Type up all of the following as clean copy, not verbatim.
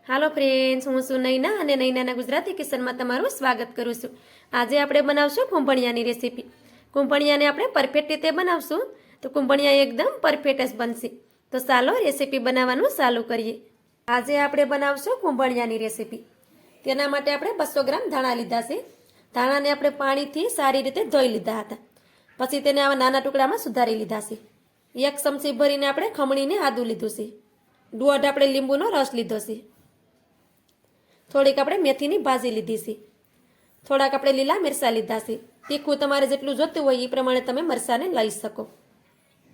હાલો friends, હું છું નૈના અને નૈનાના ગુજરાતી કિચનમાં તમારું સ્વાગત કરું છું। આજે આપણે બનાવશું કુંભણિયાની રેસીપી। કુંભણિયાને આપણે પરફેક્ટ રીતે બનાવશું તો કુંભણિયા એકદમ પરફેક્ટ જ બનશે। તો ચાલો રેસીપી બનાવવાનું ચાલુ કરીએ। આજે આપણે બનાવશું કુંભણિયાની રેસીપી। તેના માટે આપણે 200 ગ્રામ ધાણા લીધા છે। ધાણાને આપણે પાણીથી સારી રીતે ધોઈ લીધા હતા, પછી તેને આવા નાના ટુકડામાં સુધારી લીધા છે। 1 ચમચી ભરીને આપણે ખમણીને આદું લીધું છે। દોઢ આપણે લીંબુનો રસ લીધો છે। થોડીક આપણે મેથીની ભાજી લીધી છે। થોડાક આપણે લીલા મરચાં લીધા છે। તીખું તમારે જેટલું જોતું હોય એ પ્રમાણે તમે મરચાંને લઈ શકો।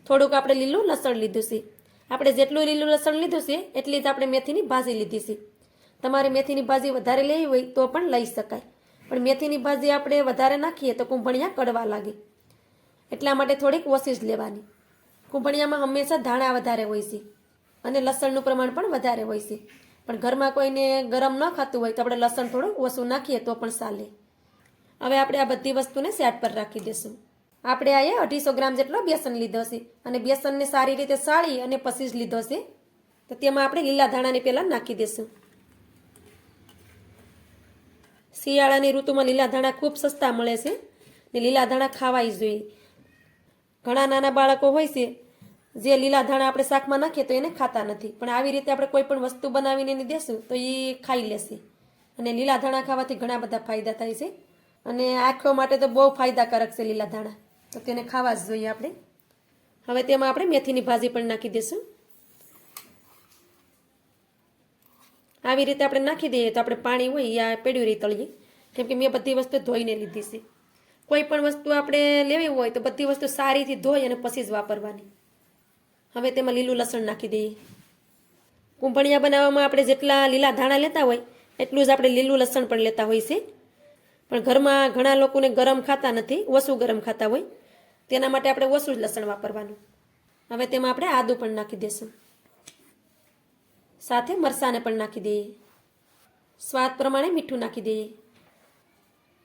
થોડુંક આપણે લીલું લસણ લીધું છે। આપણે જેટલું લીલું લસણ લીધું છે એટલી જ આપણે મેથીની ભાજી લીધી છે। તમારે મેથીની ભાજી વધારે લેવી હોય તો પણ લઈ શકાય, પણ મેથીની ભાજી આપણે વધારે નાખીએ તો કુંભણિયા કડવા લાગે, એટલા માટે થોડીક ઓછી જ લેવાની। કુંભણિયામાં હંમેશા ધાણા વધારે હોય છે અને લસણનું પ્રમાણ પણ વધારે હોય છે, પણ ઘરમાં કોઈને ગરમ ન ખાતું હોય તો આપણે લસણ થોડું ઓછું નાખીએ તો પણ ચાલે। હવે આપણે આ બધી વસ્તુને સાઈડ પર રાખી દઈશું। આપણે અહીંયા 250 ગ્રામ જેટલો બેસન લીધો છે અને બેસનને સારી રીતે સાળી અને પછી જ લીધો છે। તો તેમાં આપણે લીલા ધાણાને પહેલાં નાખી દઈશું। શિયાળાની ઋતુમાં લીલા ધાણા ખૂબ સસ્તા મળે છે ને લીલા ધાણા ખાવા જ જોઈએ। ઘણા નાના બાળકો હોય છે જે લીલા ધાણા આપણે શાકમાં નાખીએ તો એને ખાતા નથી, પણ આવી રીતે આપણે કોઈ પણ વસ્તુ બનાવીને એને દેશું તો એ ખાઈ લેશે। અને લીલા ધાણા ખાવાથી ઘણા બધા ફાયદા થાય છે અને આંખો માટે તો બહુ ફાયદાકારક છે લીલા ધાણા, તો તેને ખાવા જ જોઈએ આપણે। હવે તેમાં આપણે મેથીની ભાજી પણ નાખી દઈશું। આવી રીતે આપણે નાખી દઈએ તો આપણે પાણી હોય એ પેડ્યું રહી તળીએ, કેમ કે મેં બધી વસ્તુ ધોઈને લીધી છે। કોઈ પણ વસ્તુ આપણે લેવી હોય તો બધી વસ્તુ સારીથી ધોઈ અને પછી જ વાપરવાની। હવે તેમાં લીલું લસણ નાખી દઈએ। કુંભણિયા બનાવવામાં આપણે જેટલા લીલા ધાણા લેતા હોય એટલું જ આપણે લીલું લસણ પણ લેતા હોય છે, પણ ઘરમાં ઘણા લોકોને ગરમ ખાતા નથી, ઓછું ગરમ ખાતા હોય, તેના માટે આપણે ઓછું જ લસણ વાપરવાનું। હવે તેમાં આપણે આદું પણ નાખી દઈશું, સાથે મરચાંને પણ નાખી દઈએ। સ્વાદ પ્રમાણે મીઠું નાખી દઈએ।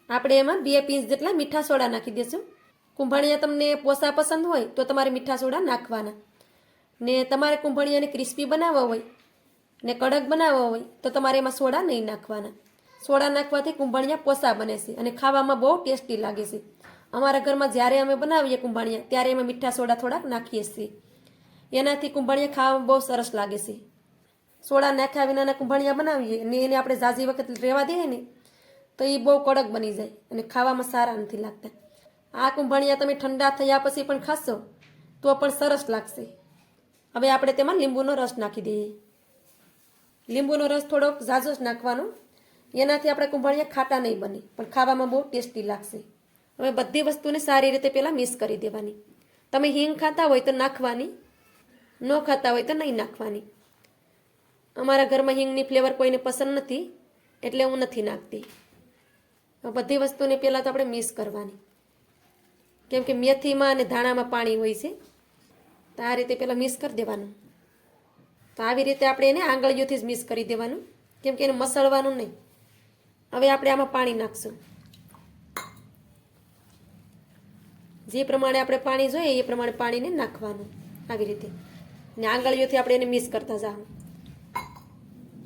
આપણે એમાં 2 પિંચ જેટલા મીઠા સોડા નાખી દઈશું। કુંભણિયા તમને પોસા પસંદ હોય તો તમારે મીઠા સોડા નાખવાના, ને તમારે કુંભણિયાને ક્રિસ્પી બનાવવા હોય ને કડક બનાવવા હોય તો તમારે એમાં સોડા નહીં નાખવાના। સોડા નાખવાથી કુંભણિયા પોસા બને છે અને ખાવામાં બહુ ટેસ્ટી લાગે છે। અમારા ઘરમાં જ્યારે અમે બનાવીએ કુંભણિયા ત્યારે એમાં મીઠા સોડા થોડાક નાખીએ છીએ, એનાથી કુંભણિયા ખાવામાં બહુ સરસ લાગે છે। સોડા નાખ્યા વિનાના કુંભણિયા બનાવીએ અને એને આપણે ઝાઝી વખત રહેવા દઈએ ને તો એ બહુ કડક બની જાય અને ખાવામાં સારા નથી લાગતા। આ કુંભણિયા તમે ઠંડા થયા પછી પણ ખાશો તો પણ સરસ લાગશે। હવે આપણે તેમાં લીંબુનો રસ નાખી દઈએ। લીંબુનો રસ થોડોક ઝાઝો જ નાખવાનો, એનાથી આપણે કુંભણિયા ખાટા નહીં બને પણ ખાવામાં બહુ ટેસ્ટી લાગશે। હવે બધી વસ્તુને સારી રીતે પહેલાં મિક્સ કરી દેવાની। તમે હિંગ ખાતા હોય તો નાખવાની, ન ખાતા હોય તો નહીં નાખવાની। અમારા ઘરમાં હિંગની ફ્લેવર કોઈને પસંદ નથી એટલે હું નથી નાખતી। બધી વસ્તુને પહેલાં તો આપણે મિક્સ કરવાની, કેમ કે મેથીમાં અને ધાણામાં પાણી હોય છે, તો આ રીતે પહેલાં મિક્સ કરી દેવાનું। તો આવી રીતે આપણે એને આંગળીઓથી જ મિક્સ કરી દેવાનું, કેમ કે એને મસળવાનું નહીં। હવે આપણે આમાં પાણી નાખશું, જે પ્રમાણે આપણે પાણી જોઈએ એ પ્રમાણે પાણીને નાખવાનું આવી રીતે, ને આંગળીઓથી આપણે એને મિક્સ કરતા જાઓ,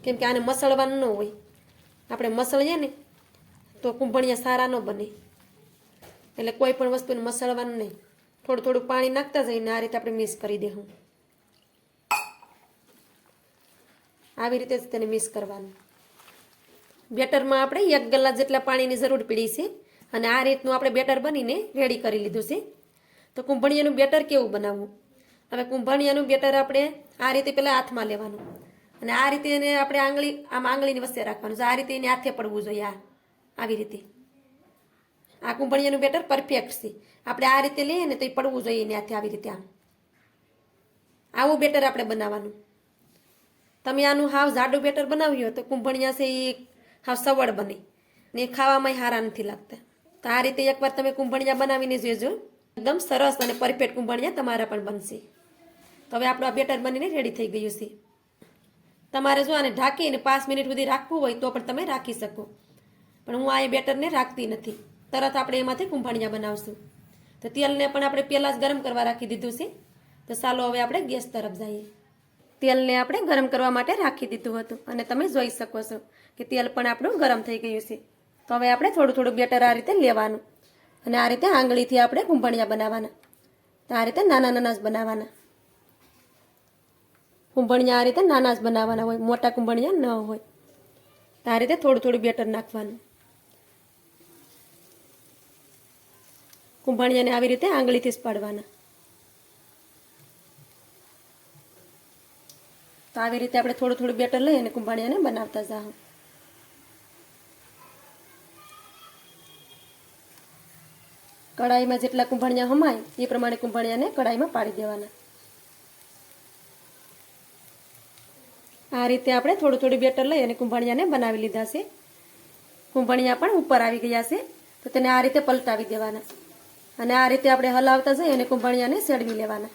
કેમ કે આને મસળવાનું ન હોય। આપણે મસળીએ ને તો કુંભણિયા સારા ન બને, એટલે કોઈ પણ વસ્તુને મસળવાનું નહીં, થોડું થોડું પાણી નાખતા જઈને આ રીતે આપણે મિક્સ કરી દેવું। આવી રીતે જ તેને મિક્સ કરવાનું। બેટરમાં આપણે 1 ગ્લાસ જેટલા પાણીની જરૂર પડી છે અને આ રીતનું આપણે બેટર બનીને રેડી કરી લીધું છે। તો કુંભણિયાનું બેટર કેવું બનાવવું? હવે કુંભણિયાનું બેટર આપણે આ રીતે પહેલાં હાથમાં લેવાનું અને આ રીતે એને આપણે આંગળીની વચ્ચે રાખવાનું, આ રીતે એને હાથે પડવું જોઈએ। આવી રીતે આ કુંભણિયાનું બેટર પરફેક્ટ છે। આપણે આ રીતે લઈએ ને તો એ પડવું જોઈએ એને હાથે, આવી રીતે આવું બેટર આપણે બનાવવાનું। તમે આનું હાવ જાડું બેટર બનાવ્યું તો કુંભણિયા છે એ હાવ સવળ બને ને ખાવામાં સારા નથી લાગતા। તો આ રીતે એકવાર તમે કુંભણિયા બનાવીને જોજો, એકદમ સરસ અને પરફેક્ટ કુંભણિયા તમારા પણ બનશે। તો હવે આપણું આ બેટર બનીને રેડી થઈ ગયું છે। તમારે જો આને ઢાંકીને 5 મિનિટ સુધી રાખવું હોય તો પણ તમે રાખી શકો, પણ હું આ બેટરને રાખતી નથી, તરત આપણે એમાંથી કુંભણિયા બનાવશું। તો તેલને પણ આપણે પહેલાં જ ગરમ કરવા રાખી દીધું છે। તો ચાલો હવે આપણે ગેસ તરફ જઈએ। તેલને આપણે ગરમ કરવા માટે રાખી દીધું હતું અને તમે જોઈ શકો છો કે તેલ પણ આપણું ગરમ થઈ ગયું છે. તો હવે આપણે થોડું થોડું બેટર આ રીતે લેવાનું અને આ રીતે આંગળીથી આપણે કુંભણિયા બનાવવાના. તો આ રીતે નાના નાના જ બનાવવાના. કુંભણિયા આ રીતે નાના જ બનાવવાના હોય, મોટા કુંભણિયા ન હોય. તો આ રીતે થોડું થોડું બેટર નાખવાનું. કુંભણિયાને આવી રીતે આંગળીથી જ પાડવાના. તો આવી રીતે આપણે થોડું થોડું બેટર લઈ અને કુંભણિયાને બનાવતા જાઓ. કઢાઈમાં જેટલા કુંભણિયા હમાય એ પ્રમાણે કુંભણિયાને કઢાઈમાં પાડી દેવાના. આ રીતે આપણે થોડું થોડું બેટર લઈ અને કુંભણિયાને બનાવી લીધા છે. કુંભણિયા પણ ઉપર આવી ગયા છે તો તેને આ રીતે પલટાવી દેવાના અને આ રીતે આપણે હલાવતા જઈ અને કુંભણિયાને સેડવી લેવાના.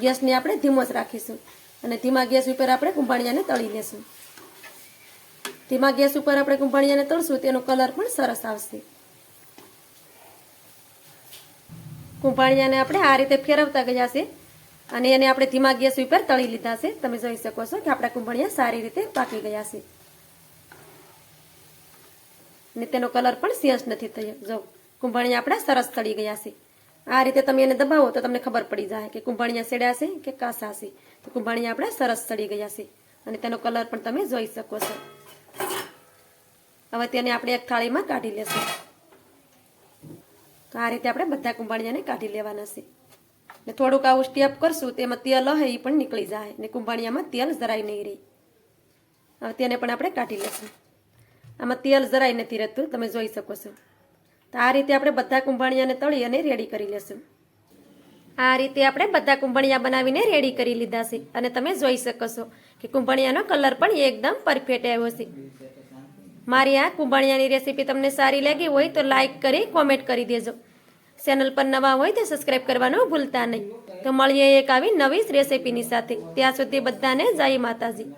ગેસને આપણે ધીમો જ રાખીશું અને ધીમા ગેસ ઉપર આપણે કુંભણિયાને તળી લેશું. ધીમા ગેસ ઉપર આપણે કુંભણિયાને તળશું તેનો કલર પણ સરસ આવશે. કુંભણિયાને આપણે આ રીતે ફેરવતા ગયા છે અને એને આપણે ધીમા ગેસ ઉપર તળી લીધા છે. તમે જોઈ શકો છો કે આપણા કુંભણિયા સારી રીતે પાકી ગયા છે અને તેનો કલર પણ ચેન્જ નથી થયો. જો કુંભણિયા આપણા સરસ તળી ગયા છે. આ રીતે તમે એને દબાવો તો તમને ખબર પડી જાય કે કુંભણિયા સેડ્યા છે કે કાસા છે. તો કુંભણિયા આપણા સરસ તળી ગયા છે અને તેનો કલર પણ તમે જોઈ શકો છો. હવે તેને આપણે એક થાળીમાં કાઢી લેશું. તો આ રીતે આપણે બધા કુંભણિયાને કાઢી લેવાના છે. ને થોડુંક આવું સ્ટેપ કરશું તેમાં તેલ હે એ પણ નીકળી જાય ને કુંભણિયામાં તેલ જરાય નહીં રહે. હવે તેને પણ આપણે કાઢી લેશું. આમાં તેલ જરાય નથી રહેતું, તમે જોઈ શકો છો. તો આ રીતે આપણે બધા કુંભણિયાને તળી અને રેડી કરી લેશું. આ રીતે આપણે બધા કુંભણિયા બનાવીને રેડી કરી લીધા છે અને તમે જોઈ શકો છો કે કુંભણિયાનો કલર પણ એકદમ પરફેક્ટ આવ્યો છે. મારી આ કુંભણિયાની રેસીપી તમને સારી લાગી હોય તો લાઈક કરી કોમેન્ટ કરી દેજો. ચેનલ પર નવા હોય તો સબસ્ક્રાઈબ કરવાનું ભૂલતા નહીં. તો મળીએ એક આવી નવી જ રેસીપીની સાથે. ત્યાં સુધી બધાને જય માતાજી.